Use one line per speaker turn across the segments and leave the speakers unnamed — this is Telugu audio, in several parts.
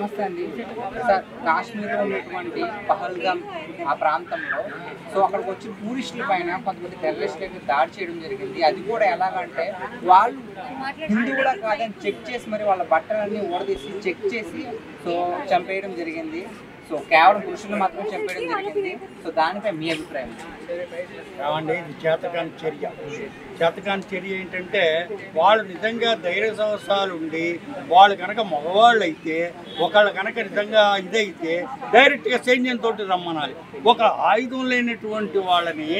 నమస్తే అండి సార్. కాశ్మీర్లో ఉన్నటువంటి పహల్గామ్ ఆ ప్రాంతంలో అక్కడికి వచ్చి టూరిస్టుల పైన కొంతమంది టెర్రరిస్టులకి దాడి చేయడం జరిగింది. అది కూడా ఎలాగంటే వాళ్ళు హిందువులా కాదని చెక్ చేసి మరి వాళ్ళ బట్టలన్నీ ఊడదీసి చెక్ చేసి చంపేయడం జరిగింది. కేవలం పురుషులు మాత్రం చంపేయడం జరిగింది. దానిపై మీ అభిప్రాయం?
కావండి, ఇది చేతకాని చర్య. చేతకాని చర్య ఏంటంటే వాళ్ళు నిజంగా ధైర్య సాహసాలు ఉండి వాళ్ళు కనుక మగవాళ్ళు అయితే ఒకళ్ళు కనుక నిజంగా ఇదైతే డైరెక్ట్గా సైన్యంతో రమ్మనాలి. ఒక ఆయుధం లేనటువంటి వాళ్ళని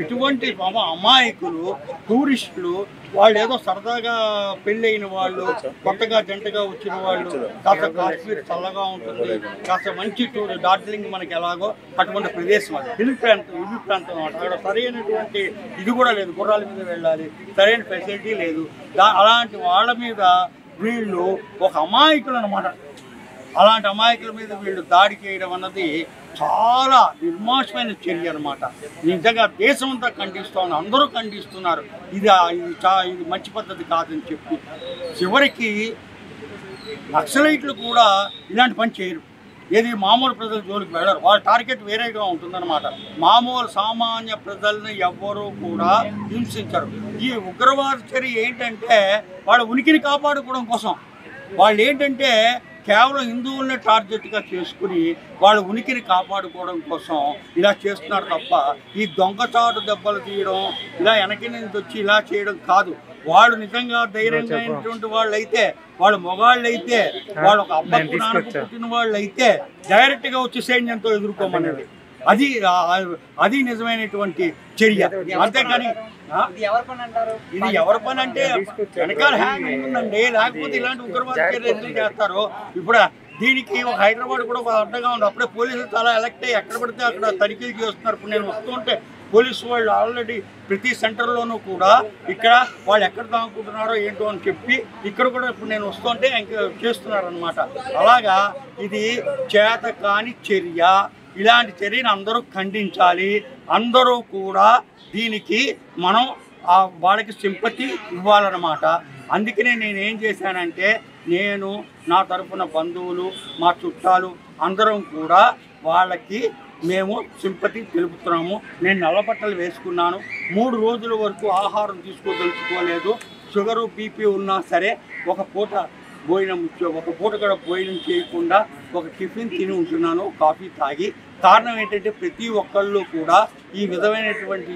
ఎటువంటి అమాయకులు టూరిస్టులు వాళ్ళు ఏదో సరదాగా పెళ్ళైన వాళ్ళు కొత్తగా జంటగా వచ్చిన వాళ్ళు కాస్త కాశ్మీర్ చల్లగా ఉంటుంది, కాస్త మంచి టూర్ డార్జిలింగ్ మనకి ఎలాగో అటువంటి ప్రదేశం అది హిల్ ప్రాంతం అనమాట. అక్కడ సరైనటువంటి ఇది కూడా లేదు, గుర్రాల మీద వెళ్ళాలి, సరైన ఫెసిలిటీ లేదు. అలాంటి వాళ్ళ మీద వీళ్ళు ఒక అమాయకులు అనమాట. అలాంటి అమాయకుల మీద వీళ్ళు దాడి చేయడం అన్నది చాలా నిర్మాషమైన చర్య అనమాట. నిజంగా దేశం అంతా ఖండిస్తోంది, అందరూ ఖండిస్తున్నారు. ఇది మంచి పద్ధతి కాదని చెప్పి చివరికి నక్సలైట్లు కూడా ఇలాంటి పని చేయరు. ఏది మామూలు ప్రజల జోలికి వెళ్ళరు, వాళ్ళ టార్గెట్ వేరేగా ఉంటుందన్నమాట. మామూలు సామాన్య ప్రజలను ఎవ్వరూ కూడా హింసించరు. ఈ ఉగ్రవాద చర్య ఏంటంటే వాళ్ళ ఉనికిని కాపాడుకోవడం కోసం, వాళ్ళు ఏంటంటే కేవలం హిందువుల్ని టార్గెట్గా చేసుకుని వాళ్ళ ఉనికిని కాపాడుకోవడం కోసం ఇలా చేస్తున్నారు తప్ప ఈ దొంగచాటు దెబ్బలు తీయడం, ఇలా వెనక నుంచి వచ్చి ఇలా చేయడం కాదు. వాళ్ళు నిజంగా ధైర్యంగా అయినటువంటి వాళ్ళు అయితే, వాళ్ళు మొగాళ్ళు అయితే, వాళ్ళు ఒక అబ్బాయి పుట్టిన వాళ్ళు అయితే డైరెక్ట్గా వచ్చి సైన్యంతో ఎదుర్కోమనేది అది నిజమైనటువంటి చర్య. అంతేకాని ఇది ఎవరి పని అంటే వెనకాల హ్యాంగ్ ఉందండి, లేకపోతే ఇలాంటి ఉగ్రవాద చర్యలు ఎందుకు చేస్తారు? ఇప్పుడు దీనికి ఒక హైదరాబాద్ కూడా ఒక అడ్డగా ఉంది. అప్పుడే పోలీసులు చాలా ఎలక్ట్ అయ్యి ఎక్కడ పడితే అక్కడ తనిఖీలు చేస్తున్నారు. ఇప్పుడు నేను వస్తుంటే పోలీసు వాళ్ళు ఆల్రెడీ ప్రతి సెంటర్లోనూ కూడా ఇక్కడ వాళ్ళు ఎక్కడ దాక్కుంటున్నారో ఏంటో అని చెప్పి ఇక్కడ కూడా ఇప్పుడు నేను వస్తుంటే ఇంకా చేస్తున్నారనమాట. అలాగా ఇది చేతకాని చర్య. ఇలాంటి చర్యను అందరూ ఖండించాలి. అందరూ కూడా దీనికి మనం వాళ్ళకి సింపతి ఇవ్వాలన్నమాట. అందుకనే నేనేం చేశానంటే నేను నా తరఫున బంధువులు మా చుట్టాలు అందరం కూడా వాళ్ళకి మేము సింపతి తెలుపుతున్నాము. నేను నల్లబట్టలు వేసుకున్నాను. 3 రోజుల వరకు ఆహారం తీసుకోదలుచుకోలేదు. షుగరు బీపీ ఉన్నా సరే ఒక పూట కూడా భోజనం చేయకుండా ఒక టిఫిన్ తిని ఉంటున్నాను, కాఫీ తాగి. కారణం ఏంటంటే ప్రతి ఒక్కళ్ళు కూడా ఈ విధమైనటువంటి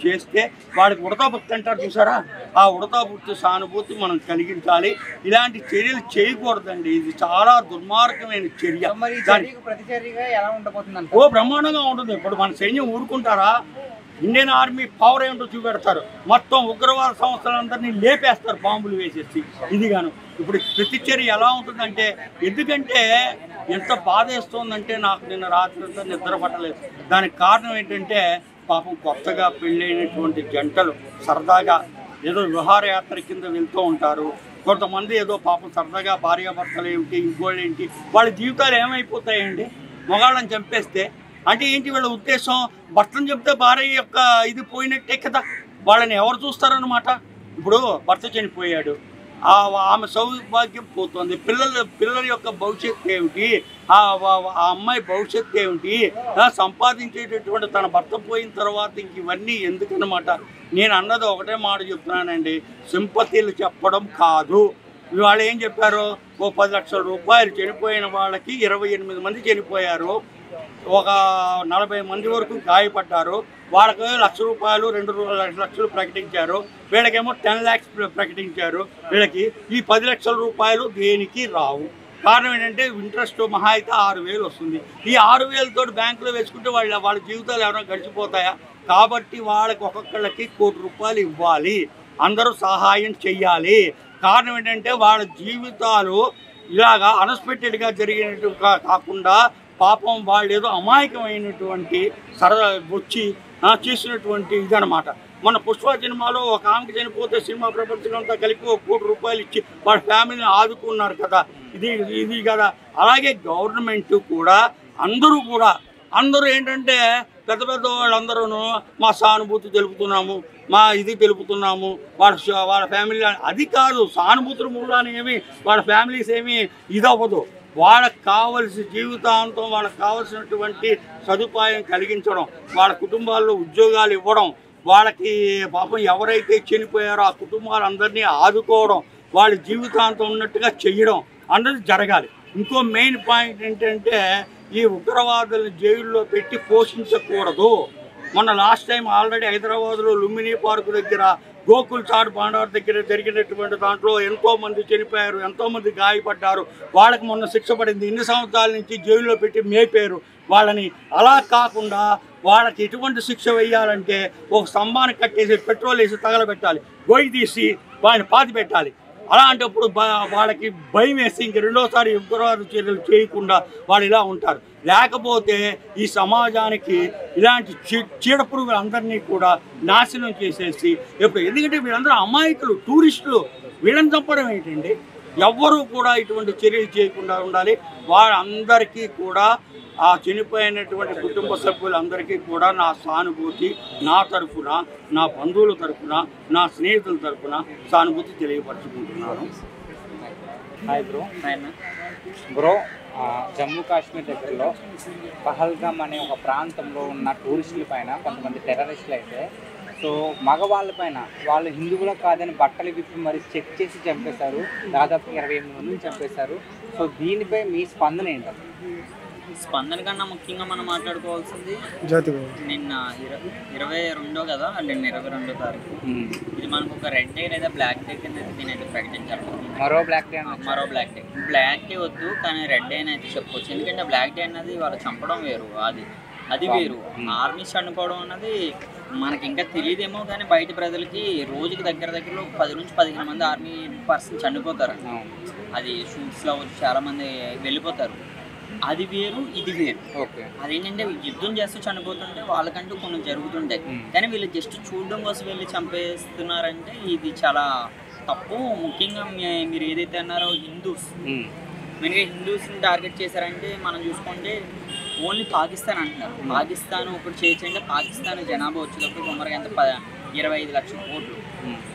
చేస్తే వాడికి ఉడతాభక్తి అంటారు చూసారా, ఆ ఉడతాభక్తి సానుభూతి మనం కలిగించాలి. ఇలాంటి చర్యలు చేయకూడదండి, ఇది చాలా దుర్మార్గమైన చర్య. బ్రహ్మాండంగా ఉంటుంది. ఇప్పుడు మన సైన్యం ఊరుకుంటారా? ఇండియన్ ఆర్మీ పవర్ ఏమిటో చూపెడతారు. మొత్తం ఉగ్రవాద సంస్థలందరినీ లేపేస్తారు బాంబులు వేసేసి. ఇదిగాను ఇప్పుడు ప్రతి చర్య ఎలా ఉంటుందంటే, ఎందుకంటే ఎంత బాధేస్తోందంటే నాకు నిన్న రాత్రి అంతా నిద్ర పట్టలేదు. దానికి కారణం ఏంటంటే పాపం కొత్తగా పెళ్ళైనటువంటి జంటలు సరదాగా ఏదో విహారయాత్ర కింద వెళ్తూ ఉంటారు. కొంతమంది ఏదో పాపం సరదాగా భార్యాభర్తలు ఏమిటి ఇంకోళ్ళు ఏంటి వాళ్ళ జీవితాలు ఏమైపోతాయండి మగాళ్ళని చంపేస్తే. అంటే ఏంటి వీళ్ళ ఉద్దేశం? భర్తను చెప్తే భార్య యొక్క ఇది పోయినట్టే కదా, వాళ్ళని ఎవరు చూస్తారనమాట. ఇప్పుడు భర్త చనిపోయాడు, ఆమె సౌభాగ్యం పోతుంది, పిల్లల యొక్క భవిష్యత్తు ఏమిటి, ఆ అమ్మాయి భవిష్యత్తు ఏమిటి, సంపాదించేటటువంటి తన భర్త పోయిన తర్వాత ఇంక ఇవన్నీ ఎందుకనమాట. నేను అన్నది ఒకటే మాట చెప్తున్నానండి, సింపతీలు చెప్పడం కాదు. వాళ్ళు ఏం చెప్పారు, ఓ 10 లక్షల రూపాయలు చనిపోయిన వాళ్ళకి 28 మంది చనిపోయారు, ఒక 40 మంది వరకు గాయపడ్డారు. వాళ్ళకి 1 లక్ష రూపాయలు 2 లక్షలు ప్రకటించారు. వీళ్ళకేమో 10 lakhs ప్రకటించారు. వీళ్ళకి ఈ 10 లక్షల రూపాయలు దేనికి రావు. కారణం ఏంటంటే ఇంట్రెస్ట్ మహా అయితే 6,000 వస్తుంది. ఈ 6,000 బ్యాంకులో వేసుకుంటే వాళ్ళ జీవితాలు ఎవరైనా గడిచిపోతాయా? కాబట్టి వాళ్ళకి ఒక్కొక్కళ్ళకి 1 కోటి రూపాయలు ఇవ్వాలి, అందరూ సహాయం చెయ్యాలి. కారణం ఏంటంటే వాళ్ళ జీవితాలు ఇలాగా అన్ఎక్స్పెక్టెడ్గా జరిగినట్టు కాకుండా పాపం వాళ్ళు ఏదో అమాయకమైనటువంటి సరదా వచ్చి చేసినటువంటి ఇదనమాట. మన పుష్ప సినిమాలో ఒక ఆమెకి చనిపోతే సినిమా ప్రపంచం అంతా కలిపి 1 కోటి రూపాయలు ఇచ్చి వాళ్ళ ఫ్యామిలీని ఆదుకున్నారు కదా, ఇది కదా. అలాగే గవర్నమెంట్ కూడా అందరూ ఏంటంటే పెద్ద వాళ్ళందరూ మా సానుభూతి తెలుపుతున్నాము, మా ఇది తెలుపుతున్నాము, వాళ్ళ ఫ్యామిలీ అది కాదు. సానుభూతుల మూలాన్ని ఏమి వాళ్ళ ఫ్యామిలీస్ ఏమి ఇదవ్వదు. వాళ్ళకి కావలసిన జీవితాంతం వాళ్ళకి కావలసినటువంటి సదుపాయం కలిగించడం, వాళ్ళ కుటుంబాల్లో ఉద్యోగాలు ఇవ్వడం, వాళ్ళకి పాపం ఎవరైతే చనిపోయారో ఆ కుటుంబాలందరినీ ఆదుకోవడం, వాళ్ళ జీవితాంతం ఉన్నట్టుగా చెయ్యడం అన్నది జరగాలి. ఇంకో మెయిన్ పాయింట్ ఏంటంటే ఈ ఉగ్రవాదులను జైల్లో పెట్టి పోషించకూడదు. మొన్న లాస్ట్ టైం ఆల్రెడీ హైదరాబాద్లో లుంబినీ పార్కు దగ్గర గోకుల్ చాట్ బాండార్ దగ్గర జరిగినటువంటి దాంట్లో ఎంతోమంది చనిపోయారు, ఎంతోమంది గాయపడ్డారు. వాళ్ళకి మొన్న శిక్ష పడింది. ఇన్ని సంవత్సరాల నుంచి జైల్లో పెట్టి మేపారు వాళ్ళని. అలా కాకుండా వాళ్ళకి ఎటువంటి శిక్ష వేయాలంటే ఒక స్తంభాన్ని కట్టేసి పెట్రోల్ వేసి తగలబెట్టాలి, గొయ్యి తీసి వాళ్ళని పాతి పెట్టాలి. అలాంటప్పుడు వాళ్ళకి భయం వేసి ఇంక రెండోసారి ఉగ్రవాద చర్యలు చేయకుండా వాళ్ళు ఇలా ఉంటారు. లేకపోతే ఈ సమాజానికి ఇలాంటి చీడపురుగులు అందరినీ కూడా నాశనం చేసేసి ఎందుకంటే వీళ్ళందరూ అమాయకులు, టూరిస్టులు, వీళ్ళని చంపడం ఏంటండి? ఎవ్వరూ కూడా ఇటువంటి చర్యలు చేయకుండా ఉండాలి. వాళ్ళందరికీ కూడా ఆ చనిపోయినటువంటి కుటుంబ సభ్యులందరికీ కూడా నా సానుభూతి, నా తరఫున, నా బంధువుల తరఫున, నా స్నేహితుల తరఫున సానుభూతి తెలియపరచుకుంటున్నాను.
Hi bro. జమ్మూ కాశ్మీర్ దగ్గరలో పహల్గామ్ అనే ఒక ప్రాంతంలో ఉన్న టూరిస్టుల పైన కొంతమంది టెర్రరిస్టులు అయితే సో మగవాళ్ళ పైన వాళ్ళు హిందువులకు కాదని బట్టలు విప్పి మరి చెక్ చేసి చంపేశారు. దాదాపు 28 మందిని చంపేశారు. సో దీనిపై మీ స్పందన ఏంటంటే?
స్పందన కన్నా ముఖ్యంగా మనం మాట్లాడుకోవాల్సింది నిన్న 22 కదా, నిన్న 22 తారీఖు. ఇది మనకు ఒక రెడ్ డే లేదా బ్లాక్ డే కింద దీనైతే ప్రకటించాలి.
మరో బ్లాక్ డే.
బ్లాక్ డే వద్దు, కానీ రెడ్ డే అయితే చెప్పుకోవచ్చు. ఎందుకంటే బ్లాక్ డే అన్నది వాళ్ళు చంపడం వేరు, అది వేరు. ఆర్మీ చనిపోవడం అన్నది మనకి ఇంకా తెలియదేమో, కానీ బయట ప్రజలకి రోజుకి దగ్గరలో 10 నుంచి 15 మంది ఆర్మీ పర్సన్ చనిపోతారు. అది షూట్స్లో వచ్చి చాలామంది వెళ్ళిపోతారు. అది వేరు, ఇది వేరు. అదేంటంటే యుద్ధం చేస్తూ చనిపోతుంటే వాళ్ళకంటూ కొన్ని జరుగుతుంటాయి, కానీ వీళ్ళు జస్ట్ చూడడం కోసం వెళ్ళి చంపేస్తున్నారంటే ఇది చాలా తప్పు. ముఖ్యంగా మీరు ఏదైతే అన్నారో మెయిన్గా హిందూస్ని టార్గెట్ చేశారంటే మనం చూసుకుంటే ఓన్లీ పాకిస్తాన్ అంటున్నారు. పాకిస్తాన్ ఒకటి చేయొచ్చంటే పాకిస్తాన్ జనాభా వచ్చేటప్పుడు సుమారుగా ఎంత 25 లక్షల కోట్లు.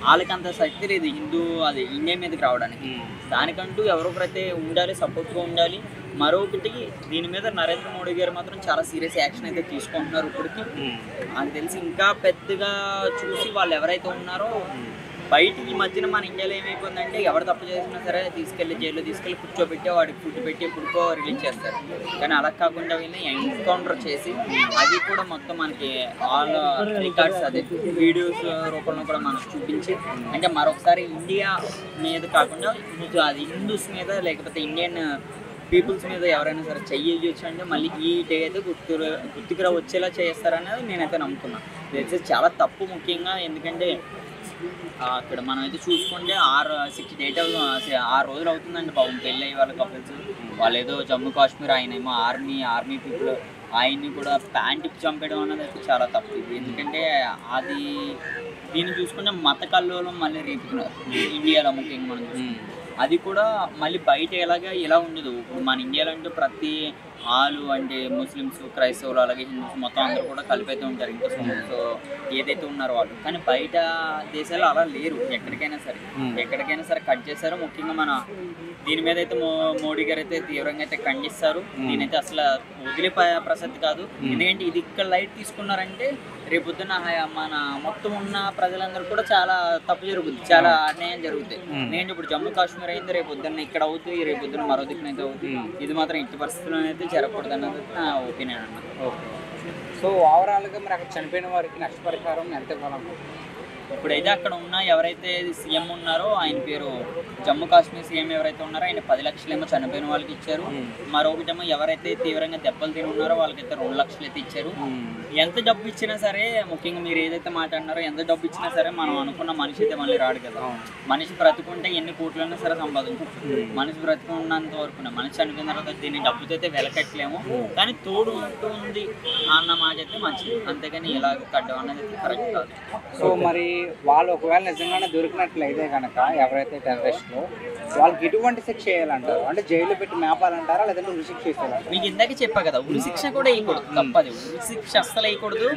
వాళ్ళకంత శక్తి లేదు ఇండియా మీదకి రావడానికి. దానికంటూ ఎవరొకరైతే ఉండాలి, సపోర్ట్గా ఉండాలి. మరొకటి దీని మీద నరేంద్ర మోడీ గారు మాత్రం చాలా సీరియస్ యాక్షన్ అయితే తీసుకుంటున్నారు. ఇప్పటికి నాకు తెలిసి ఇంకా పెద్దగా చూసి వాళ్ళు ఎవరైతే ఉన్నారో బయటికి మధ్యన మన ఇండియాలో ఏమైపోయిందంటే ఎవరు తప్పు చేసినా సరే తీసుకెళ్ళి జైల్లో తీసుకెళ్ళి కూర్చోబెట్టి వాడికి ఫుడ్ పెట్టి ఎప్పుడుకో రిలీజ్ చేస్తారు. కానీ అలా కాకుండా వీళ్ళని ఎన్కౌంటర్ చేసి అది కూడా మొత్తం మనకి ఆల్ రికార్డ్స్ అదే వీడియోస్ రూపంలో కూడా మనకు చూపించి, అంటే మరొకసారి ఇండియా మీద కాకుండా అది హిందూస్ మీద లేకపోతే ఇండియన్ పీపుల్స్ మీద ఎవరైనా సరే చెయ్యొచ్చు అంటే మళ్ళీ ఈ డే అయితే గుర్తుకురా వచ్చేలా చేస్తారనేది నేనైతే నమ్ముతున్నాను. ఇది చాలా తప్పు. ముఖ్యంగా ఎందుకంటే అక్కడ మనం అయితే చూసుకుంటే 6 రోజులు అవుతుందండి పాపం పెళ్ళి అయ్యి వాళ్ళ కపుల్స్. వాళ్ళు ఏదో జమ్మూ కాశ్మీర్, ఆయన ఏమో ఆర్మీ పీపుల్, ఆయన్ని కూడా ప్యాంట్కి చంపేయడం అన్నది అయితే చాలా తప్పు. ఎందుకంటే దీన్ని చూసుకుంటే మత కల్లోలం మళ్ళీ రేపుతున్నారు ఇండియాలో. ముఖ్యంగా మనం చూసుకుంటే అది కూడా మళ్ళీ బయట ఇలా ఉండదు. మన ఇండియాలో అంటే ప్రతి ఆలు అంటే ముస్లిమ్స్, క్రైస్తవులు, అలాగే హిందూస్ మొత్తం అందరూ కూడా కలిపైతే ఉంటారు ఇంకా సో ఏదైతే ఉన్నారో వాళ్ళు. కానీ బయట దేశాల్లో అలా లేరు. ఎక్కడికైనా సరే కట్ చేశారు. ముఖ్యంగా మన దీని మీద అయితే మోడీ గారు అయితే తీవ్రంగా అయితే ఖండిస్తారు. దీనైతే అసలు వదిలిపోయే ప్రసక్తి కాదు. ఎందుకంటే ఇది ఇక్కడ లైట్ తీసుకున్నారంటే రేపొద్దున మన మొత్తం ఉన్న ప్రజలందరూ కూడా చాలా తప్పు జరుగుతుంది, చాలా అన్యాయం జరుగుతాయి. నేను ఇప్పుడు జమ్మూ కాశ్మీర్ అయింది, రేపొద్దున ఇక్కడ అవుతుంది, రేపొద్దున మరో దిక్కునైతే అవుతుంది. ఇది మాత్రం ఇట్టి పరిస్థితుల్లో అయితే జరగకూడదు అన్నది నా ఒపీనియన్ అన్న.
సో ఓవరాల్గా మరి అక్కడ చనిపోయిన వారికి నష్టపరిహారం ఎంత ఇవ్వాలనుకుంటున్నారు?
ఇప్పుడైతే అక్కడ ఉన్న ఎవరైతే సీఎం ఉన్నారో ఆయన పేరు జమ్మూ కాశ్మీర్ సీఎం ఎవరైతే ఉన్నారో ఆయన 10 లక్షలేమో చనిపోయిన వాళ్ళకి ఇచ్చారు. మరొకటేమో ఎవరైతే తీవ్రంగా దెబ్బలు తిని ఉన్నారో వాళ్ళకైతే 2 లక్షలు అయితే ఇచ్చారు. ఎంత డబ్బు ఇచ్చినా సరే, ముఖ్యంగా మీరు ఏదైతే మాట్లాడినారో ఎంత డబ్బు ఇచ్చినా సరే మనం అనుకున్న మనిషి అయితే మళ్ళీ రాడు కదా. మనిషి బ్రతుకుంటే ఎన్ని కోట్లైనా సరే సంపాదించవచ్చు. మనిషి బ్రతుకున్నంత వరకు మనిషి చనిపోయిన తర్వాత దీన్ని డబ్బుతో అయితే వెలకట్టలేము. కానీ తోడు ఉంటుంది అన్న మాట అయితే మంచిది, అంతేగాని ఇలాగ కట్టడం అనేది కరెక్ట్ కాదు.
సో మరి వాళ్ళు ఒకవేళ నిజంగానే దొరికినట్లయితే కనుక ఎవరైతే టెర్రరిస్టులు వాళ్ళకి ఎటువంటి శిక్ష చేయాలంటారు? అంటే జైలు పెట్టి మేపాలంటారా, లేదంటే ఉరి శిక్ష చేయాలంటారా?
మీకు ఇందాక చెప్పా కదా, ఉరి శిక్ష కూడా వేయకూడదు, తప్పది. ఉరి శిక్ష అస్సలు వేయకూడదు,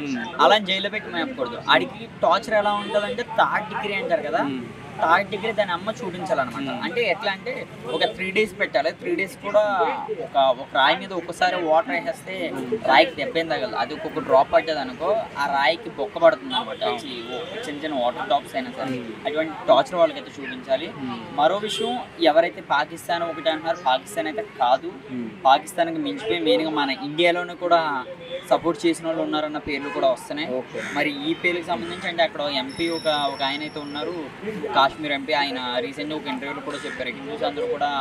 అలా జైల్లో పెట్టి మేపకూడదు. ఆడికి టార్చర్ ఎలా ఉంటుంది అంటే 3rd డిగ్రీ అంటారు కదా, థర్డ్ డిగ్రీ దాని అమ్మ చూపించాలన్నమాట. అంటే ఎట్లా అంటే ఒక 3 days పెట్టాలి. 3 days కూడా ఒక రాయి మీద ఒక్కసారి వాటర్ వేసేస్తే రాయికి దెబ్బేం తగలదు. అది ఒక్కొక్క డ్రాప్ పడ్డది అనుకో ఆ రాయికి బొక్క పడుతుంది అనమాట. చిన్న చిన్న వాటర్ డ్రాప్స్ అయినా సరే అటువంటి టార్చర్ వాళ్ళకైతే చూపించాలి. మరో విషయం, ఎవరైతే పాకిస్తాన్ ఒకటి అంటున్నారు, పాకిస్తాన్ అయితే కాదు. పాకిస్తాన్కి మించిపోయి మెయిన్గా మన ఇండియాలోనే కూడా సపోర్ట్ చేసిన వాళ్ళు ఉన్నారన్న పేర్లు కూడా వస్తున్నాయి. మరి ఈ పేర్లకు సంబంధించి అంటే అక్కడ ఎంపీ ఒక ఆయన అయితే ఉన్నారు, కాశ్మీర్ ఎంపీ. ఆయన రీసెంట్గా ఒక ఇంటర్వ్యూలో కూడా చెప్పారు, హిందూస్ అందరూ కూడా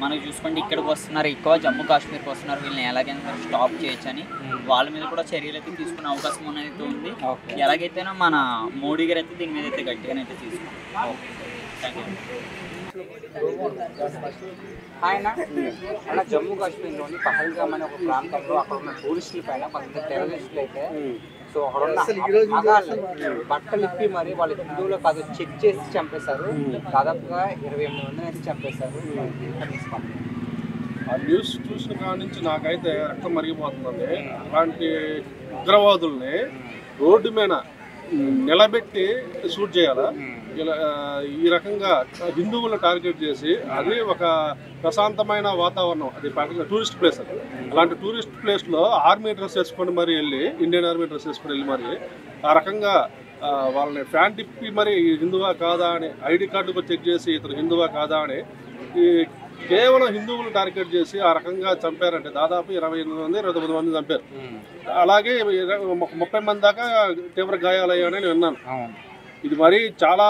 మనకు చూసుకుంటే ఇక్కడికి వస్తున్నారు, ఎక్కువ జమ్మూ కాశ్మీర్కి వస్తున్నారు, వీళ్ళని ఎలాగైనా స్టాప్ చేయొచ్చు అని వాళ్ళ మీద కూడా చర్యలు అయితే తీసుకునే అవకాశం అనేది ఉంది. ఎలాగైతేనో మన మోడీ గారు అయితే దీని మీద అయితే గట్టిగానైతే తీసుకున్నారు.
ఆయన అలా జమ్మూ కాశ్మీర్లోని పహల్గామ్ అనే ఒక ప్రాంతంలో అక్కడ ఉన్న టూరిస్టుల పైన కొంతమంది టెర్రరిస్టులు అయితే సో అక్కడ ఉన్న మగాళ్ళని బట్టలు ఇప్పి మరి వాళ్ళ హిందువులు కాదు చెక్ చేసి చంపేశారు. దాదాపుగా 28 మందిని అయితే చంపేశారు.
ఆ న్యూస్ చూసిన కాడి నుంచి నాకైతే రక్తం మరిగిపోతుందండి. అలాంటి ఉగ్రవాదుల్ని రోడ్డు మీద నిలబెట్టి షూట్ చేయాలా? ఈ రకంగా హిందువులను టార్గెట్ చేసి అది ఒక ప్రశాంతమైన వాతావరణం, అది టూరిస్ట్ ప్లేస్. అది అలాంటి టూరిస్ట్ ప్లేస్లో ఆర్మీ డ్రెస్ వేసుకొని మరి వెళ్ళి, ఇండియన్ ఆర్మీ డ్రెస్ వేసుకొని వెళ్ళి మరి ఆ రకంగా వాళ్ళని ఫ్యాన్ తిప్పి మరి హిందువా కాదా అని ఐడి కార్డు చెక్ చేసి ఇతను హిందువా కాదా అని కేవలం హిందువులు టార్గెట్ చేసి ఆ రకంగా చంపారంటే దాదాపు 28 మంది 29 మంది చంపారు. అలాగే 30 మంది దాకా తీవ్ర గాయాలయ్యాయని నేను విన్నాను. ఇది మరి చాలా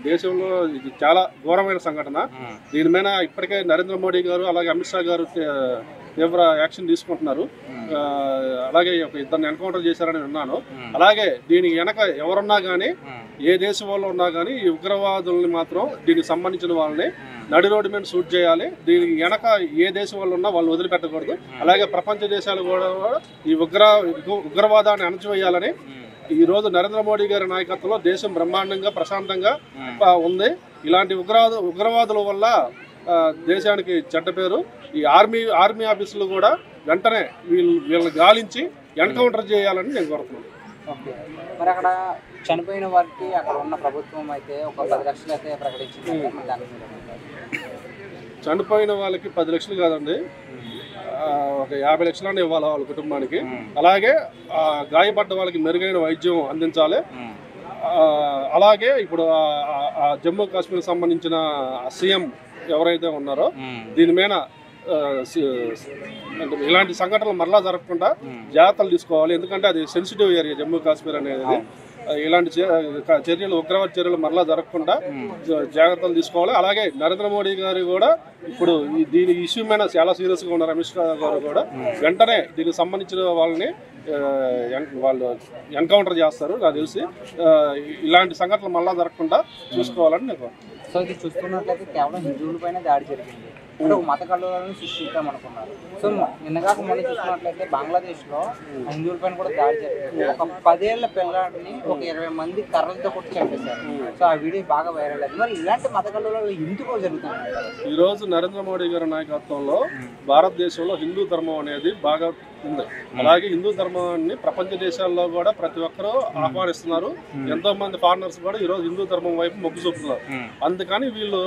దేశంలో ఇది చాలా ఘోరమైన సంఘటన. దీని మీద ఇప్పటికే నరేంద్ర మోడీ గారు అలాగే అమిత్ షా గారు తీవ్ర యాక్షన్ తీసుకుంటున్నారు. అలాగే ఒక ఇద్దరిని ఎన్కౌంటర్ చేశారని విన్నాను. అలాగే దీనికి వెనక ఎవరున్నా కానీ, ఏ దేశం వాళ్ళు ఉన్నా కానీ ఈ ఉగ్రవాదుల్ని మాత్రం దీనికి సంబంధించిన వాళ్ళని నడి రోడ్డు మీద షూట్ చేయాలి. దీనికి వెనక ఏ దేశం వాళ్ళు ఉన్నా వాళ్ళు వదిలిపెట్టకూడదు. అలాగే ప్రపంచ దేశాలు కూడా ఈ ఉగ్రవాదాన్ని అణచివేయాలని ఈ రోజు నరేంద్ర మోడీ గారి నాయకత్వంలో దేశం బ్రహ్మాండంగా ప్రశాంతంగా ఉంది. ఇలాంటి ఉగ్రవాదుల వల్ల దేశానికి చెడ్డ పేరు. ఈ ఆర్మీ ఆఫీసులు కూడా వెంటనే వీళ్ళని గాలించి ఎన్కౌంటర్ చేయాలని నేను కోరుతున్నాను.
మరి అక్కడ చనిపోయిన వారికి అక్కడ ఉన్న ప్రభుత్వం అయితే ఒక 10 లక్షలు అయితే ప్రకటించింది.
చనిపోయిన వాళ్ళకి 10 లక్షలు కాదండి, ఒక 50 లక్షలని ఇవ్వాలి వాళ్ళ కుటుంబానికి. అలాగే గాయపడ్డ వాళ్ళకి మెరుగైన వైద్యం అందించాలి. అలాగే ఇప్పుడు జమ్మూ కాశ్మీర్ సంబంధించిన సీఎం ఎవరైతే ఉన్నారో దీని మీద ఇలాంటి సంఘటనలు మరలా జరగకుండా జాగ్రత్తలు తీసుకోవాలి. ఎందుకంటే అది సెన్సిటివ్ ఏరియా జమ్మూ కాశ్మీర్ అనేది. ఇలాంటి చర్యలు ఉగ్రవాద చర్యలు మరలా జరగకుండా జాగ్రత్తలు తీసుకోవాలి. అలాగే నరేంద్ర మోడీ గారు కూడా ఇప్పుడు దీని ఇష్యూ మీద చాలా సీరియస్గా ఉన్నారు. అమిత్ షా గారు కూడా వెంటనే దీనికి సంబంధించిన వాళ్ళని వాళ్ళు ఎన్కౌంటర్ చేస్తారు. నాకు తెలిసి ఇలాంటి సంఘటనలు మళ్ళా జరగకుండా చూసుకోవాలని నేను.
సో ఇది చూస్తున్నట్లయితే కేవలం హిందువుల పైన దాడి జరిగింది, అంటే ఒక మత కల్లోలను సృష్టిద్దాం అనుకున్నారు. సో నిన్నగాక మొన్న చూసుకున్నట్లయితే బంగ్లాదేశ్లో హిందువుల పైన కూడా దాడి జరిగింది. ఒక 10 ఏళ్ల పిల్లాడిని ఒక 20 మంది కర్రలతో కొట్టి చంపేశారు. సో ఆ వీడియో బాగా వైరల్ అయింది. మరి ఇలాంటి మత కల్లోలు ఎందుకు జరుగుతుంది?
ఈరోజు నరేంద్ర మోడీ గారి నాయకత్వంలో భారతదేశంలో హిందూ ధర్మం అనేది బాగా ఉంది. అలాగే హిందూ ధర్మాన్ని ప్రపంచ దేశాల్లో కూడా ప్రతి ఒక్కరూ ఆహ్వానిస్తున్నారు. ఎంతో మంది ఫారినర్స్ కూడా ఈరోజు హిందూ ధర్మం వైపు మొగ్గు చూపుతున్నారు. అందుకని వీళ్ళు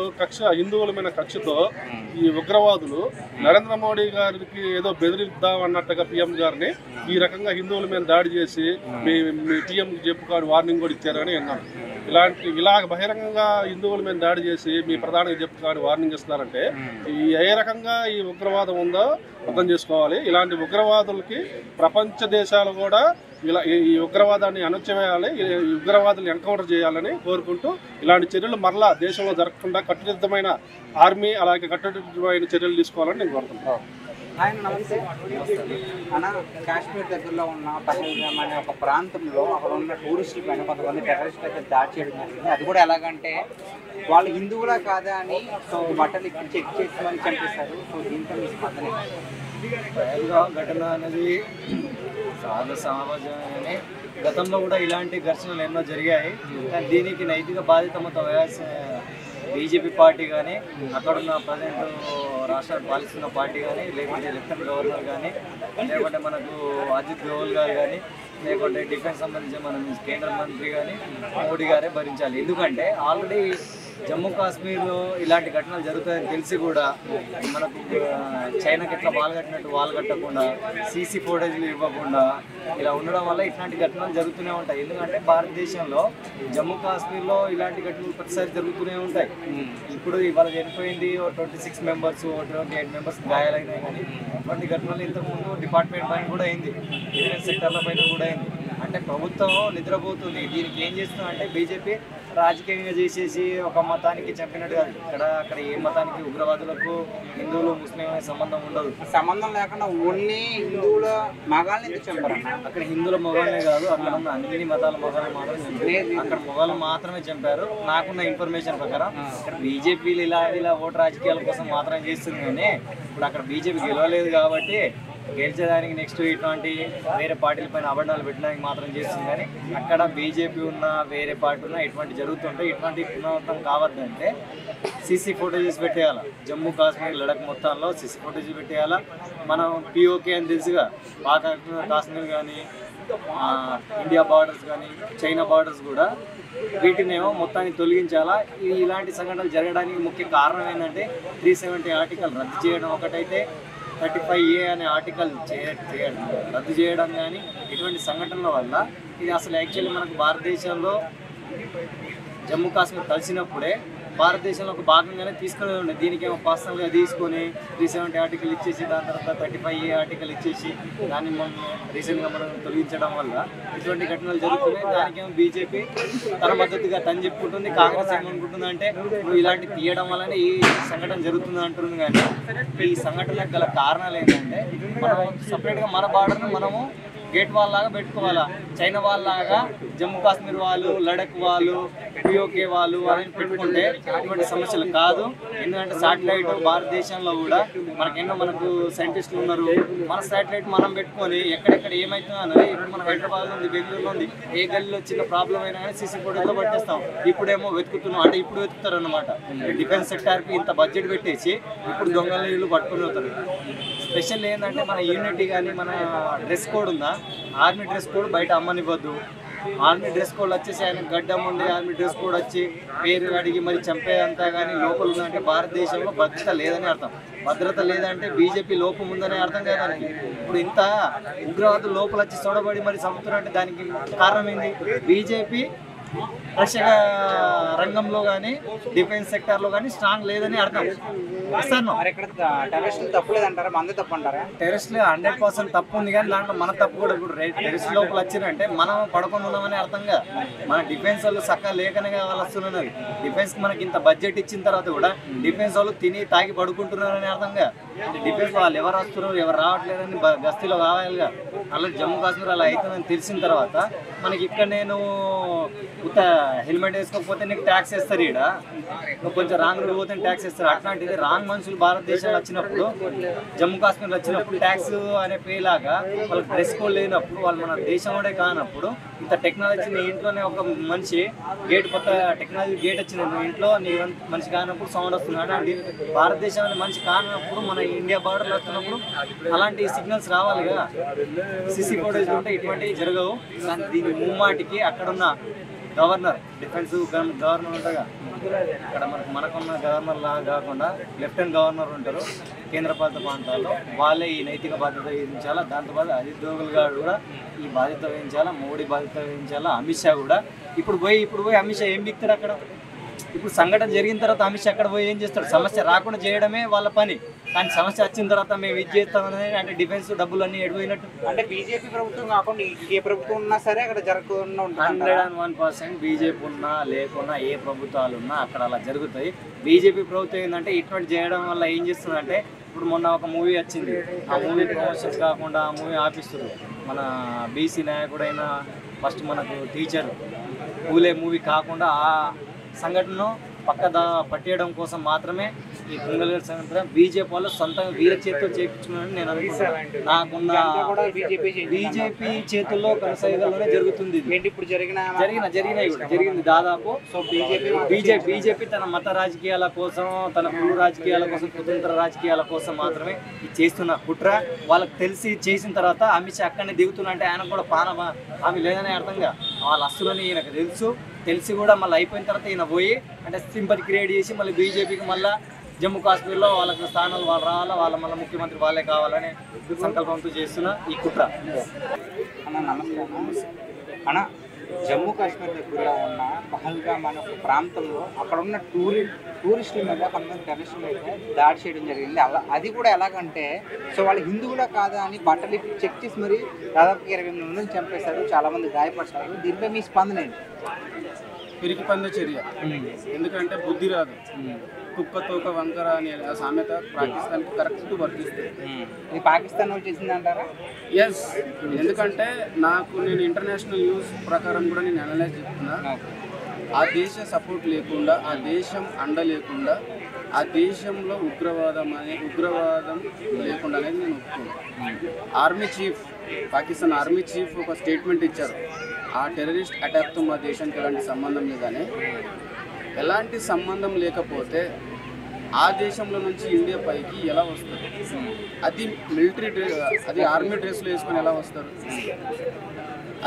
హిందువుల మీద కక్షతో ఈ ఉగ్రవాదులు నరేంద్ర మోడీ గారికి ఏదో బెదిరిద్దాం అన్నట్టుగా పిఎం గారిని ఈ రకంగా హిందువుల మీద దాడి చేసి మీ పిఎంకి చెప్పుకొని వార్నింగ్ కూడా ఇచ్చారని విన్నాను. ఇలాగ బహిరంగంగా హిందువుల మీద దాడి చేసి మీ ప్రధానికి చెప్పుకొని వార్నింగ్ ఇస్తున్నారంటే ఏ రకంగా ఈ ఉగ్రవాదం ఉందో అర్థం చేసుకోవాలి. ఇలాంటి ఉగ్రవాదులకి ప్రపంచ దేశాలు కూడా ఈ ఉగ్రవాదాన్ని అణచివేయాలి, ఈ ఉగ్రవాదులు ఎన్కౌంటర్ చేయాలని కోరుకుంటూ ఇలాంటి చర్యలు మరలా దేశంలో జరగకుండా కట్టుదిట్టమైన ఆర్మీ అలాగే కట్టుదిట్టమైన చర్యలు తీసుకోవాలని నేను కోరుకుంటున్నాను.
ఆయన నమస్తే అన్న, కాశ్మీర్ దగ్గరలో ఉన్న పహల్గామ్ అనే ఒక ప్రాంతంలో అక్కడ ఉన్న టూరిస్టుల పైన కొంతమంది టెర్రరిస్టులు అయితే దాడి చేయడం జరిగింది. అది కూడా ఎలాగంటే వాళ్ళు హిందువులా కాదా అని సో బట్టలు చెక్ చేసి మళ్ళీ చంపేశారు. సో దీంతో మీ స్పందన
ఘటన అనేది సమాజమే. గతంలో కూడా ఇలాంటి ఘర్షణలు ఎన్నో జరిగాయి. కానీ దీనికి నైతిక బాధ్యత మొత్తం బీజేపీ పార్టీ కానీ అక్కడున్న ప్రజెంట్ రాష్ట్రాన్ని పాలిస్తున్న పార్టీ కానీ లేకుంటే లెఫ్టినెంట్ గవర్నర్ కానీ లేకుంటే మనకు అజిత్ దోవల్ గారు కానీ లేకుంటే డిఫెన్స్ సంబంధించి మన కేంద్ర మంత్రి కానీ మోడీ గారే భరించాలి. ఎందుకంటే ఆల్రెడీ జమ్మూ కాశ్మీర్లో ఇలాంటి ఘటనలు జరుగుతాయని తెలిసి కూడా మనకు చైనాకి ఎట్లా వాళ్ళు కట్టినట్టు వాళ్ళు కట్టకుండా సీసీ ఫోటేజ్లు ఇవ్వకుండా ఇలా ఉండడం వల్ల ఇట్లాంటి ఘటనలు జరుగుతూనే ఉంటాయి. ఎందుకంటే భారతదేశంలో జమ్మూ కాశ్మీర్లో ఇలాంటి ఘటనలు ప్రతిసారి జరుగుతూనే ఉంటాయి. ఇప్పుడు ఇవాళ చనిపోయింది 26 మెంబర్స్ 28 మెంబర్స్ గాయాలైనాయి. కానీ అటువంటి ఘటనలు ఇంతకుముందు డిపార్ట్మెంట్ పైన కూడా అయింది, డిఫెన్స్ సెక్టర్ల పైన కూడా అయింది. అంటే ప్రభుత్వం నిద్రపోతుంది. దీనికి ఏం చేస్తున్నా అంటే బీజేపీ రాజకీయంగా చేసేసి ఒక మతానికి చంపినట్టు కాదు. అక్కడ ఏ మతానికి ఉగ్రవాదులకు హిందువులు ముస్లిం అనే సంబంధం ఉండదు.
సంబంధం లేకుండా ఓన్లీ హిందువుల మగాళ్ళని చంపారు.
అక్కడ హిందువుల మొగాళ్ళనే కాదు, అక్కడ ఉన్న అన్ని మతాల మొగాళ్ళు మాత్రమే చంపారు. అక్కడ మొగాళ్ళు మాత్రమే చంపారు. నాకున్న ఇన్ఫర్మేషన్ ప్రకారం అక్కడ బీజేపీలు ఇలా ఓటు రాజకీయాల కోసం మాత్రం చేస్తుంది. కానీ ఇప్పుడు అక్కడ బీజేపీ గెలవలేదు కాబట్టి గెలిచేదానికి నెక్స్ట్ ఇటువంటి వేరే పార్టీల పైన అబద్ధాలు పెట్టడానికి మాత్రం చేస్తుంది. కానీ అక్కడ బీజేపీ ఉన్న వేరే పార్టీ ఉన్న ఇటువంటి జరుగుతుంటే ఇటువంటి పునరావృతం కావద్దంటే సీసీ ఫోటేజెస్ పెట్టేయాలి. Jammu Kashmir Ladakh మొత్తాల్లో CC footages పెట్టేయాలా. మనం పిఓకే అని తెలుసుగా, పాక్ కాశ్మీర్ కానీ ఇండియా బార్డర్స్ కానీ చైనా బార్డర్స్ కూడా వీటినేమో మొత్తాన్ని తొలగించాలా. ఇలాంటి సంఘటనలు జరగడానికి ముఖ్య కారణం ఏంటంటే 370 ఆర్టికల్ రద్దు చేయడం ఒకటైతే 35A అనే ఆర్టికల్ రద్దు చేయడం కానీ ఇటువంటి సంఘటనల వల్ల ఇది అసలు యాక్చువల్లీ మనకు భారతదేశంలో జమ్మూ కాశ్మీర్ కలిసినప్పుడే భారతదేశంలో ఒక భాగంగానే తీసుకునే ఉండే. దీనికేమో పర్సనల్గా తీసుకొని 370 ఆర్టికల్ ఇచ్చేసి దాని తర్వాత 35A ఆర్టికల్ ఇచ్చేసి దాన్ని మనం రీసెంట్గా మనం తొలగించడం వల్ల ఇటువంటి ఘటనలు జరుగుతున్నాయి. దానికేమో బీజేపీ తన మద్దతుగా తను చెప్పుకుంటుంది. కాంగ్రెస్ ఏమనుకుంటుంది అంటే నువ్వు ఇలాంటి తీయడం వల్లనే ఈ సంఘటన జరుగుతుంది అంటుంది. కానీ ఈ సంఘటనకు గల కారణాలు ఏంటంటే మనం సపరేట్గా మన బార్డర్ను మనము గేట్ వాల్ లాగా పెట్టుకోవాలా. చైనా వాళ్ళలాగా జమ్మూ కాశ్మీర్ వాళ్ళు, లడక్ వాళ్ళు, పిఓకే వాళ్ళు అని పెట్టుకుంటే ఇటువంటి సమస్యలు కాదు. ఎందుకంటే శాటిలైట్ భారతదేశంలో కూడా మనకు సైంటిస్టులు ఉన్నారు. మన శాటిలైట్ మనం పెట్టుకొని ఎక్కడెక్కడ ఏమవుతుందో అన్నది ఇప్పుడు మన హైదరాబాద్లో ఉంది, బెంగళూరులో ఉంది. ఏ గల్లీలో చిన్న ప్రాబ్లం అయినా కానీ సీసీ ఫోటోలో పట్టేస్తాం. ఇప్పుడేమో వెతుకుతున్నాం అంటే ఇప్పుడు వెతుకుతారు అనమాట. డిఫెన్స్ సెక్టార్కి ఇంత బడ్జెట్ పెట్టేసి ఇప్పుడు దొంగలు పట్టుకుని అవుతారు. స్పెషల్ ఏంటంటే మన యూనిటీ కానీ మన డ్రెస్ కోడ్ ఉందా, ఆర్మీ డ్రెస్ కోడ్ బయట అమ్మనివ్వద్దు. ఆర్మీ డ్రెస్ కోడ్ వచ్చేసి ఆయన గడ్డం ఉండి ఆర్మీ డ్రెస్ కోడ్ వచ్చి పేరు అడిగి మరి చంపేంతా కానీ లోపల ఉందంటే భారతదేశంలో భద్రత లేదని అర్థం. భద్రత లేదంటే బీజేపీ లోపం ఉందనే అర్థం కాదానికి. ఇప్పుడు ఇంత ఉగ్రవాదులు లోపల వచ్చి చూడబడి మరి చంపుతున్నారంటే దానికి కారణం ఏంది? బీజేపీ రక్షణ రంగంలో కానీ డిఫెన్స్ సెక్టార్లో కానీ స్ట్రాంగ్ లేదని అర్థం.
టెర్రరిస్టులు తప్పులేదంటారా, మంది తప్పు అంటారా?
టెర్రరిస్టులు 100% తప్పు ఉంది. కానీ దాంట్లో మన తప్పు కూడా. ఇప్పుడు టెర్రరిస్ట్ లోపల వచ్చినంటే మనం పడుకొని ఉన్నామని అర్థంగా. మన డిఫెన్స్ వాళ్ళు చక్కగా లేకనే వాళ్ళు వస్తున్నారు. డిఫెన్స్కి మనకి ఇంత బడ్జెట్ ఇచ్చిన తర్వాత కూడా డిఫెన్స్ వాళ్ళు తిని తాగి పడుకుంటున్నారని అర్థంగా. డిఫెన్స్ వాళ్ళు ఎవరు వస్తున్నారు ఎవరు రావట్లేదని గస్తీలో కావాలిగా. అలా జమ్మూ కాశ్మీర్ అలా అవుతుందని తెలిసిన తర్వాత మనకి ఇక్కడ నేను హెల్మెట్ వేసుకోకపోతే నీకు ట్యాక్స్ వేస్తారు. ఇక్కడ నువ్వు కొంచెం రాంగ్ రూట్ పోతే ట్యాక్స్ వేస్తారు. అట్లాంటిది రాంగ్ మనుషులు భారతదేశంలో వచ్చినప్పుడు జమ్మూ కాశ్మీర్లో వచ్చినప్పుడు ట్యాక్స్ అనే పేలాగా వాళ్ళకి డ్రెస్ కోడ్ లేనప్పుడు వాళ్ళు మన దేశం కూడా కానప్పుడు ఇంత టెక్నాలజీ నీ ఇంట్లోనే ఒక మనిషి గేట్ కొత్త టెక్నాలజీ గేట్ వచ్చిన ఇంట్లో నీ మనిషి కానప్పుడు సౌండ్ వస్తుంది. అలాంటి భారతదేశంలో మనిషి కానప్పుడు మన ఇండియా బార్డర్లో వస్తున్నప్పుడు అలాంటి సిగ్నల్స్ రావాలిగా. సిసి ఫోటేజ్ ఉంటే ఇటువంటివి జరగవు. దీని ముమ్మాటికి అక్కడున్న గవర్నర్ డిఫెన్స్ గవర్నర్ ఉంటాగా, ఇక్కడ మనకున్న గవర్నర్ లాగా కాకుండా లెఫ్టినెంట్ గవర్నర్ ఉంటారు కేంద్రపాలిత ప్రాంతాల్లో, వాళ్ళే ఈ నైతిక బాధ్యత వహించాలా. దాంతోపాటు అజిత్ దోవల్ గారు కూడా ఈ బాధ్యత వహించాలా, మోడీ బాధ్యత వహించాలా, అమిత్ షా కూడా. ఇప్పుడు పోయి అమిత్ షా ఏం బిక్తాడు అక్కడ? ఇప్పుడు సంఘటన జరిగిన తర్వాత అమిత్ షా అక్కడ పోయి ఏం చేస్తాడు? సమస్య రాకుండా చేయడమే వాళ్ళ పని. కానీ సమస్య వచ్చిన తర్వాత మేము ఇది చేస్తామని అంటే డిఫెన్స్ డబ్బులు అన్నీ ఎడిపోయినట్టు.
అంటే బీజేపీ ప్రభుత్వం కాకుండా ఏ ప్రభుత్వం ఉన్నా సరే అక్కడ జరగకుండా
101% బీజేపీ ఉన్నా లేకున్నా ఏ ప్రభుత్వాలు ఉన్నా అక్కడ అలా జరుగుతాయి. బీజేపీ ప్రభుత్వం ఏంటంటే ఇటువంటి చేయడం వల్ల ఏం చేస్తుందంటే, ఇప్పుడు మొన్న ఒక మూవీ వచ్చింది, ఆ మూవీ ప్రమోషన్స్ కాకుండా ఆ మూవీ ఆపిస్తారు. మన బీసీ నాయకుడైన ఫస్ట్ మనకు టీచర్ పూలే మూవీ కాకుండా ఆ సంఘటనను పట్టేయడం కోసం మాత్రమే ఈ పొంగల్ సంక్రాంతి బీజేపీ వాళ్ళు సొంతంగా వీళ్ళ చేతితో చేయించుకున్నారని నేను అనుకుంటున్నాను. నాకున్న బీజేపీ చేతుల్లో కొనసాగలోనే జరుగుతుంది.
ఇప్పుడు
జరిగింది దాదాపు. సో బీజేపీ తన మత రాజకీయాల కోసం, తన కుల రాజకీయాల కోసం, కుతంత్ర రాజకీయాల కోసం మాత్రమే చేస్తున్న కుట్ర. వాళ్ళకి తెలిసి చేసిన తర్వాత అమిత్ షా అక్కడనే దిగుతున్నా అంటే ఆయన కూడా ఆమె లేదనే అర్థంగా వాళ్ళ అస్సులని ఈయనకు తెలిసి కూడా మళ్ళీ అయిపోయిన తర్వాత ఈయన పోయి అంటే సింపతి క్రియేట్ చేసి మళ్ళీ బీజేపీకి మళ్ళీ జమ్మూ కాశ్మీర్లో వాళ్ళకి స్థానాలు వాళ్ళు రావాలా, వాళ్ళ మళ్ళీ ముఖ్యమంత్రి వాళ్ళే కావాలనే సంకల్పంతో చేస్తున్న ఈ కుట్ర.
అన్న నమస్కారం అన్న. జమ్మూ కాశ్మీర్ దగ్గరలో ఉన్న పహల్గామ్ అనే ఒక ప్రాంతంలో అక్కడ ఉన్న టూరిస్టుల మీద కొంతమంది టెర్రరిస్టులు అయితే దాడి చేయడం జరిగింది. అది కూడా ఎలాగంటే సో వాళ్ళు హిందువులా కాదా అని బట్టలు చెక్ చేసి మరి దాదాపు 28 మందిని చంపేశారు, చాలా మంది గాయపడ్డారు. దీనిపై మీ స్పందన ఏంటి?
పిరికిపంద చర్య. ఎందుకంటే బుద్ధి రాదు, కుక్క తోక వంకర అనే సామెత పాకిస్తాన్కి కరెక్ట్ వర్తిస్తుంది.
ఇది పాకిస్తాన్ వాళ్ళు చేసిందంటారా?
ఎస్, ఎందుకంటే నేను ఇంటర్నేషనల్ న్యూస్ ప్రకారం కూడా నేను అనలైజ్ చెప్తున్నా. ఆ దేశ సపోర్ట్ లేకుండా, ఆ దేశం అండ లేకుండా, ఆ దేశంలో ఉగ్రవాదం లేకుండా అనేది నేను ఒప్పుకున్నాను. పాకిస్తాన్ ఆర్మీ చీఫ్ ఒక స్టేట్మెంట్ ఇచ్చారు, ఆ టెర్రరిస్ట్ అటాక్తో మా దేశానికి ఎలాంటి సంబంధం లేదని. ఎలాంటి సంబంధం లేకపోతే ఆ దేశంలో నుంచి ఇండియా పైకి ఎలా వస్తారు? అది ఆర్మీ డ్రెస్లో వేసుకొని ఎలా వస్తారు?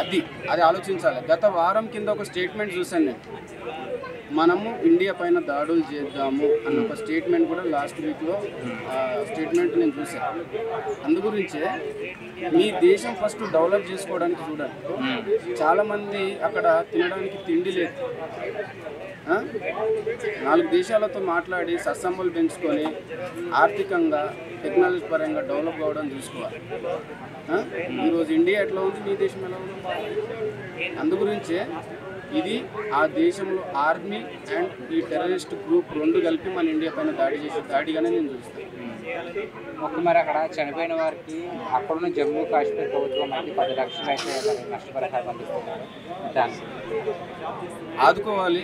అది ఆలోచించాలి. గత వారం కింద ఒక స్టేట్మెంట్ చూశాను నేను, మనము ఇండియా పైన దాడులు చేద్దాము అన్న ఒక స్టేట్మెంట్ కూడా లాస్ట్ వీక్లో స్టేట్మెంట్ నేను చూశాను. అందుగురించే మీ దేశం ఫస్ట్ డెవలప్ చేసుకోవడానికి చూడండి. చాలామంది అక్కడ తినడానికి తిండి లేదు, 4 దేశాలతో మాట్లాడి సత్సంబంధాలు పెంచుకొని ఆర్థికంగా టెక్నాలజీ పరంగా డెవలప్ కావడం చూసుకోవాలి. ఈరోజు ఇండియా ఎట్లా ఉంది, మీ దేశం ఎలా ఉంది? అందుగురించే ఇది ఆ దేశంలో ఆర్మీ అండ్ ఈ టెర్రరిస్ట్ గ్రూప్ 2 కలిపి మన ఇండియా పైన దాడిగానే నేను చూస్తాను.
మరి అక్కడ చనిపోయిన వారికి అక్కడున్న జమ్మూ కాశ్మీర్ ప్రభుత్వం అయితే 10 లక్షలు అయితే నష్టపరిహారం అందిస్తున్నారు. దాన్ని
ఆదుకోవాలి,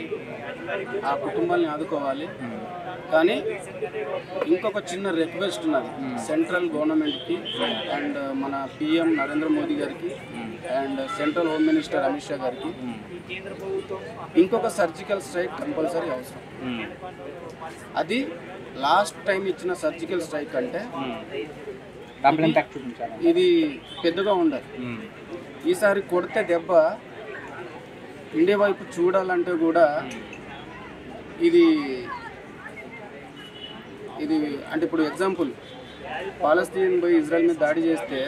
ఆ కుటుంబాన్ని ఆదుకోవాలి. కానీ ఇంకొక చిన్న రిక్వెస్ట్ ఉన్నది సెంట్రల్ గవర్నమెంట్కి అండ్ మన పిఎం నరేంద్ర మోదీ గారికి and central home minister Amit Shah గారికి. ఇంకొక సర్జికల్ స్ట్రైక్ కంపల్సరీ అవసరం. అది లాస్ట్ టైం ఇచ్చిన సర్జికల్ స్ట్రైక్ అంటే ఇది పెద్దగా ఉండదు. ఈసారి కొడితే దెబ్బ ఇండియా వైపు చూడాలంటే కూడా ఇది అంటే ఇప్పుడు ఎగ్జాంపుల్ పాలస్తీన్ పోయి ఇజ్రాయెల్ మీద దాడి చేస్తే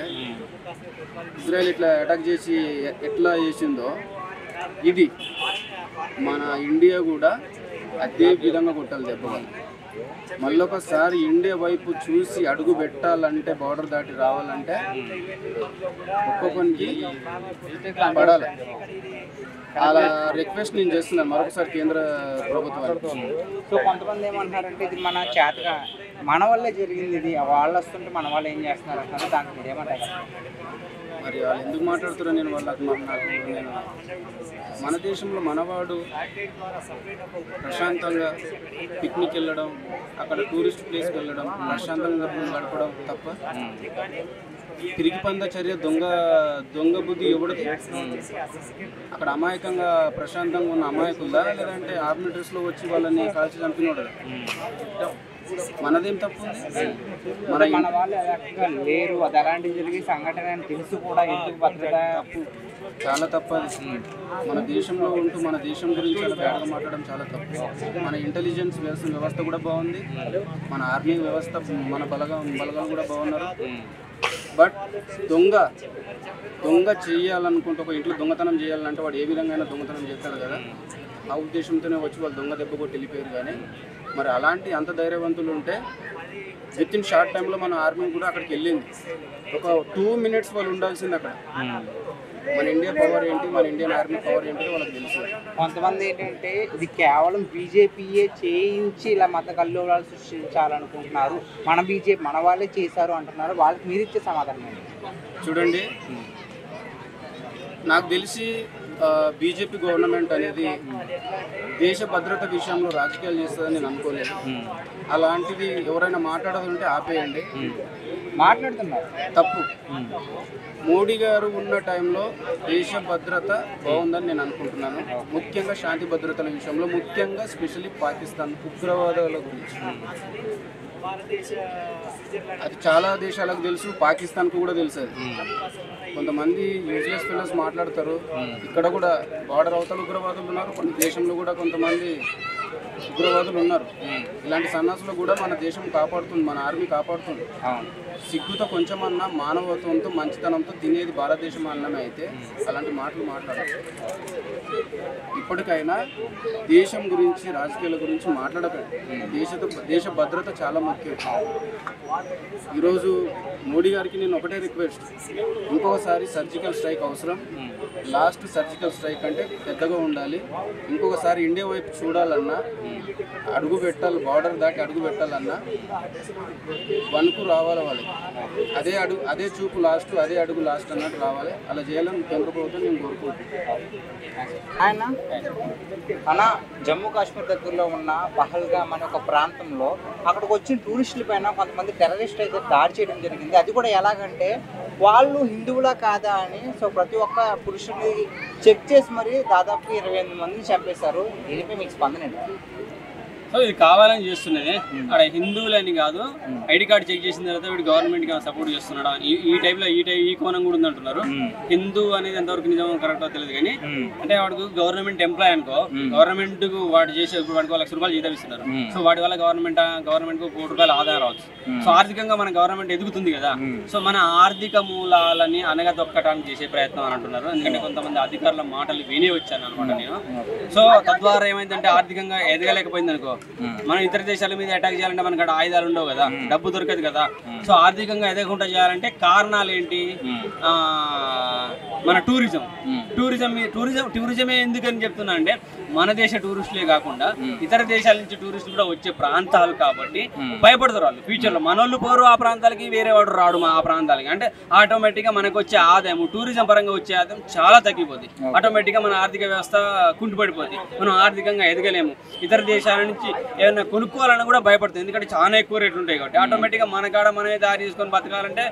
ఇజ్రాయెల్ ఇట్లా అటాక్ చేసి ఎట్లా చేసిందో ఇది మన ఇండియా కూడా అదే విధంగా కొట్టాలి దెబ్బ. మళ్ళొకసారి ఇండియా వైపు చూసి అడుగు పెట్టాలంటే, బార్డర్ దాటి రావాలంటే ఒక్కొక్కరికి పడాలి. అలా రిక్వెస్ట్ నేను చేస్తున్నాను మరొకసారి కేంద్ర ప్రభుత్వానికి.
సో కొంతమంది ఏమంటారంటే ఇది మన వల్లే జరిగింది, ఇది వాళ్ళు వస్తుంటే మన వాళ్ళు ఏం చేస్తున్నారు అంటారు, దానికి మీరు ఏమంటారు?
మరి వాళ్ళు ఎందుకు మాట్లాడుతారో నేను మన దేశంలో మనవాడు ప్రశాంతంగా పిక్నిక్ వెళ్ళడం, అక్కడ టూరిస్ట్ ప్లేస్కి వెళ్ళడం, ప్రశాంతంగా గడపడం తప్ప పిరికిపంద చర్య దొంగ బుద్ధి ఎవడిది? అక్కడ అమాయకంగా ప్రశాంతంగా ఉన్న అమాయకులదా, లేదంటే ఆర్మీ డ్రెస్లో వచ్చి వాళ్ళని కాల్చి చంపినోడు? మనదేం తప్పు ఉంది?
మన వాళ్ళు లేరు, అది అలాంటివి జరిగే సంఘటన అని తెలుసు కూడా ఎందుకు భద్రత?
చాలా తప్పు అది. మన దేశంలో ఉంటూ మన దేశం గురించి చాలా బ్యాడ్గా మాట్లాడడం చాలా తప్పు. మన ఇంటెలిజెన్స్ వ్యవస్థ కూడా బాగుంది, మన ఆర్మీ వ్యవస్థ, మన బలగాలు కూడా బాగున్నారు. బట్ దొంగ చేయాలనుకుంటే, ఒక ఇంట్లో దొంగతనం చేయాలంటే వాడు ఏ విధంగా దొంగతనం చేస్తాడు కదా, ఆ ఉద్దేశంతోనే వచ్చి వాళ్ళు దొంగ దెబ్బ కొట్టి వెళ్ళిపోయారు. కానీ మరి అలాంటి అంత ధైర్యవంతులు ఉంటే విత్ ఇన్ షార్ట్ టైంలో మన ఆర్మీ కూడా అక్కడికి వెళ్ళింది. ఒక 2 minutes వాళ్ళు ఉండాల్సింది అక్కడ. మన ఇండియా పవర్ ఏంటి, మన ఇండియన్ ఆర్మీ పవర్ ఏంటి వాళ్ళకి తెలుసు.
కొంతమంది ఏంటంటే ఇది కేవలం బీజేపీయే చేయించి ఇలా మత కల్లోలాలు సృష్టించాలనుకుంటున్నారు, మన వాళ్ళే చేశారు అంటున్నారు. వాళ్ళకి మీరు ఇచ్చే సమాధానం
చూడండి. నాకు తెలిసి బీజేపీ గవర్నమెంట్ అనేది దేశ భద్రత విషయంలో రాజకీయాలు చేస్తుందని నేను అనుకోలేదు. అలాంటిది ఎవరైనా మాట్లాడదుంటే ఆపేయండి.
మాట్లాడుతున్నారు
తప్పు. మోడీ గారు ఉన్న టైంలో దేశ భద్రత బాగుందని నేను అనుకుంటున్నాను. ముఖ్యంగా శాంతి భద్రతల విషయంలో, ముఖ్యంగా స్పెషల్లీ పాకిస్తాన్ ఉగ్రవాదాల గురించి అది చాలా దేశాలకు తెలుసు, పాకిస్తాన్కు కూడా తెలుసు. అది కొంతమంది యూజ్లెస్ ఫెలోస్ మాట్లాడతారు. ఇక్కడ కూడా బార్డర్ అవతల ఉగ్రవాదులు ఉన్నారు, కొన్ని దేశంలో కూడా కొంతమంది ఉగ్రవాదులు ఉన్నారు. ఇలాంటి సన్నాసులు కూడా మన దేశం కాపాడుతుంది, మన ఆర్మీ కాపాడుతుంది. సిగ్గుతో కొంచెమన్నా మానవత్వంతో మంచితనంతో తినేది భారతదేశం అన్నమే అయితే అలాంటి మాటలు మాట్లాడాలి. ఇప్పటికైనా దేశం గురించి, రాజకీయాల గురించి మాట్లాడకండి. దేశ భద్రత చాలా ముఖ్యం. ఈరోజు మోడీ గారికి నేను ఒకటే రిక్వెస్ట్, ఇంకొకసారి సర్జికల్ స్ట్రైక్ అవసరం. లాస్ట్ సర్జికల్ స్ట్రైక్ అంటే పెద్దగా ఉండాలి. ఇంకొకసారి ఇండియా వైపు చూడాలన్నా, అడుగు పెట్టాలి, బార్డర్ దాటి అడుగు పెట్టాలన్నా వణుకు రావాలి వాళ్ళకి. అదే చూపు లాస్ట్, అదే అడుగు లాస్ట్ అన్నట్టు రావాలి. అలా చేయాలని కేంద్ర ప్రభుత్వం నేను కోరుకుంటున్నాను.
అన్న, జమ్మూ కాశ్మీర్ దగ్గరలో ఉన్న పహల్గామ్ అనే ఒక ప్రాంతంలో అక్కడికి వచ్చిన టూరిస్టుల పైన కొంతమంది టెర్రరిస్ట్ అయితే దాడి చేయడం జరిగింది. అది కూడా ఎలాగంటే వాళ్ళు హిందువులా కాదా అని సో ప్రతి ఒక్క పురుషుని చెక్ చేసి మరి దాదాపు 28 మందిని చంపేశారు. దీనిపై మీకు స్పందన ఏంటి?
సో ఇది కావాలని చేస్తున్నది. అక్కడ హిందువులని కాదు, ఐడి కార్డు చెక్ చేసిన తర్వాత వీడు గవర్నమెంట్ కి సపోర్ట్ చేస్తున్నాడు ఈ టైప్ లో ఈ కోణం కూడా ఉంది అంటున్నారు. హిందూ అనేది ఎంతవరకు నిజం కరెక్టో తెలియదు కానీ, అంటే వాడికి గవర్నమెంట్ ఎంప్లాయ్ అనుకో, గవర్నమెంట్ కు వాడు చేసే వాడికి ₹1,00,000 జీతం ఇస్తున్నారు. సో వాడి వల్ల గవర్నమెంట్ కు ₹1,00,000 ఆదాయం రావచ్చు. సో ఆర్థికంగా మన గవర్నమెంట్ ఎదుగుతుంది కదా. సో మన ఆర్థిక మూలాలని అనగదొక్కడానికి చేసే ప్రయత్నం అని అంటున్నారు. ఎందుకంటే కొంతమంది అధికారుల మాటలు విని వచ్చాను అనమాట నేను. సో తద్వారా ఏమైందంటే ఆర్థికంగా ఎదగలేకపోయింది అనుకో, మనం ఇతర దేశాల మీద అటాక్ చేయాలంటే మనకు అక్కడ ఆయుధాలు ఉండవు కదా, డబ్బు దొరకదు కదా. సో ఆర్థికంగా ఎదగకుండా చేయాలంటే కారణాలు ఏంటి? మన టూరిజమే ఎందుకని చెప్తున్నా అంటే, మన దేశ టూరిస్టులే కాకుండా ఇతర దేశాల నుంచి టూరిస్టులు కూడా వచ్చే ప్రాంతాలు కాబట్టి భయపడతారు వాళ్ళు. ఫ్యూచర్ లో మనోళ్ళు పోరు ఆ ప్రాంతాలకి, వేరే వాడు రాడు ఆ ప్రాంతాలకి, అంటే ఆటోమేటిక్ గా మనకు వచ్చే ఆదాయం, టూరిజం పరంగా వచ్చే ఆదాయం చాలా తగ్గిపోద్ది. ఆటోమేటిక్ గా మన ఆర్థిక వ్యవస్థ కుంటుపడిపోద్ది. మనం ఆర్థికంగా ఎదగలేము. ఇతర దేశాల నుంచి ఏమైనా కొనుక్కోవాలన్నా కూడా భయపడుతుంది, ఎందుకంటే చాలా ఎక్కువ రేట్లు ఉంటాయి కాబట్టి. ఆటోమేటిక్ గా మన కాడ మనమే దారి తీసుకొని బతకాలంటే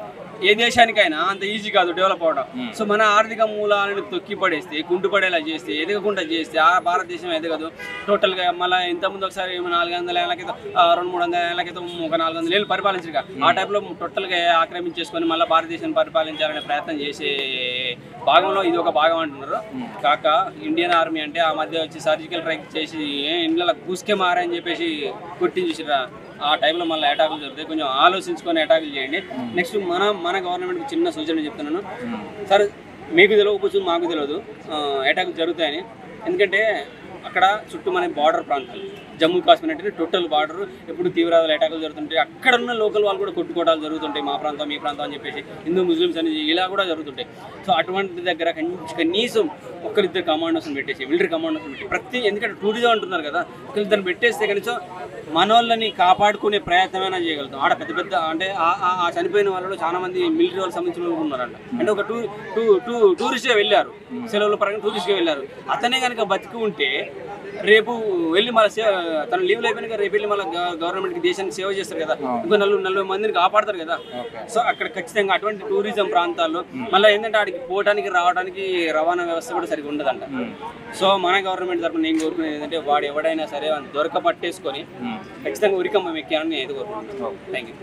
ఏ దేశానికైనా అంత ఈజీ కాదు డెవలప్ అవడం. సో మన ఆర్థిక మూలాలను తొక్కి పడేస్తే, కుంటుపడేలా చేస్తే, ఎదగకుండా చేస్తే ఆ భారతదేశం ఎదగదు టోటల్ గా. మళ్ళీ ఇంతకుముందు ఒకసారి 400 ఏళ్ల క్రితం, 200-300 ఏళ్ల క్రితం ఒక 400 ఏళ్ళు పరిపాలించగా ఆ టైప్లో టోటల్ గా ఆక్రమించేసుకొని మళ్ళీ భారతదేశాన్ని పరిపాలించాలనే ప్రయత్నం చేసే భాగంలో ఇది ఒక భాగం అంటున్నారు. కాక ఇండియన్ ఆర్మీ అంటే ఆ మధ్య వచ్చి సర్జికల్ స్ట్రైక్ చేసి ఇండ్ల కూసుకే మారని చెప్పేసి గుర్తించేసిరా. ఆ టైంలో మళ్ళీ అటాకులు జరుగుతాయి. కొంచెం ఆలోచించుకొని అటాకులు చేయండి. నెక్స్ట్ మన గవర్నమెంట్కి చిన్న సూచన చెప్తున్నాను. సరే, మీకు తెలియకపోవచ్చు, మాకు తెలియదు అటాకులు జరుగుతాయని. ఎందుకంటే అక్కడ చుట్టూ మన బార్డర్ ప్రాంతాలు, జమ్మూ కాశ్మీర్ అంటే టోటల్ బార్డర్, ఎప్పుడు తీవ్రవాదులు అటాకులు జరుగుతుంటాయి. అక్కడ ఉన్న లోకల్ వాళ్ళు కూడా కొట్టుకోవడాలు జరుగుతుంటాయి. మా ప్రాంతం, మీ ప్రాంతం అని చెప్పేసి, హిందూ ముస్లిమ్స్ అని ఇలా కూడా జరుగుతుంటాయి. సో అటువంటి దగ్గర కనీసం ఒక్కరిద్దరు కమాండర్స్ని పెట్టేసి, మిలిటరీ కమాండర్స్ని పెట్టి, ఎందుకంటే టూరిజం అంటున్నారు కదా, ఒకరిద్దరిని పెట్టేస్తే కనీసం మనోళ్ళని కాపాడుకునే ప్రయత్నమైనా చేయగలుగుతాం. ఆడ పెద్ద పెద్ద అంటే ఆ చనిపోయిన వాళ్ళలో చాలా మంది మిలిటరీ వాళ్ళకి సంబంధించిన వాళ్ళు ఉన్నారంట. అంటే ఒక టూరిస్ట్గా వెళ్ళారు, సెలవుల పరంగా టూరిస్ట్గా వెళ్ళారు. అతనే కనుక బతికి ఉంటే రేపు వెళ్ళి మళ్ళీ తన లీవ్లో అయిపోయినాక రేపు వెళ్ళి మళ్ళీ గవర్నమెంట్కి దేశానికి సేవ చేస్తారు కదా, ఇంకో 40 మందిని కాపాడతారు కదా. సో అక్కడ ఖచ్చితంగా అటువంటి టూరిజం ప్రాంతాల్లో మళ్ళీ ఏంటంటే ఆడికి పోవడానికి రావడానికి రవాణా వ్యవస్థ కూడా సరిగ్గా ఉండదంట. సో మన గవర్నమెంట్ తరఫున నేను కోరుకునేది ఏంటంటే, వాడు ఎవడైనా సరే దొరక పట్టేసుకొని ఖచ్చితంగా ఉరికమ్మం ఎక్కాలని నేను కోరుకుంటున్నాను. Thank you.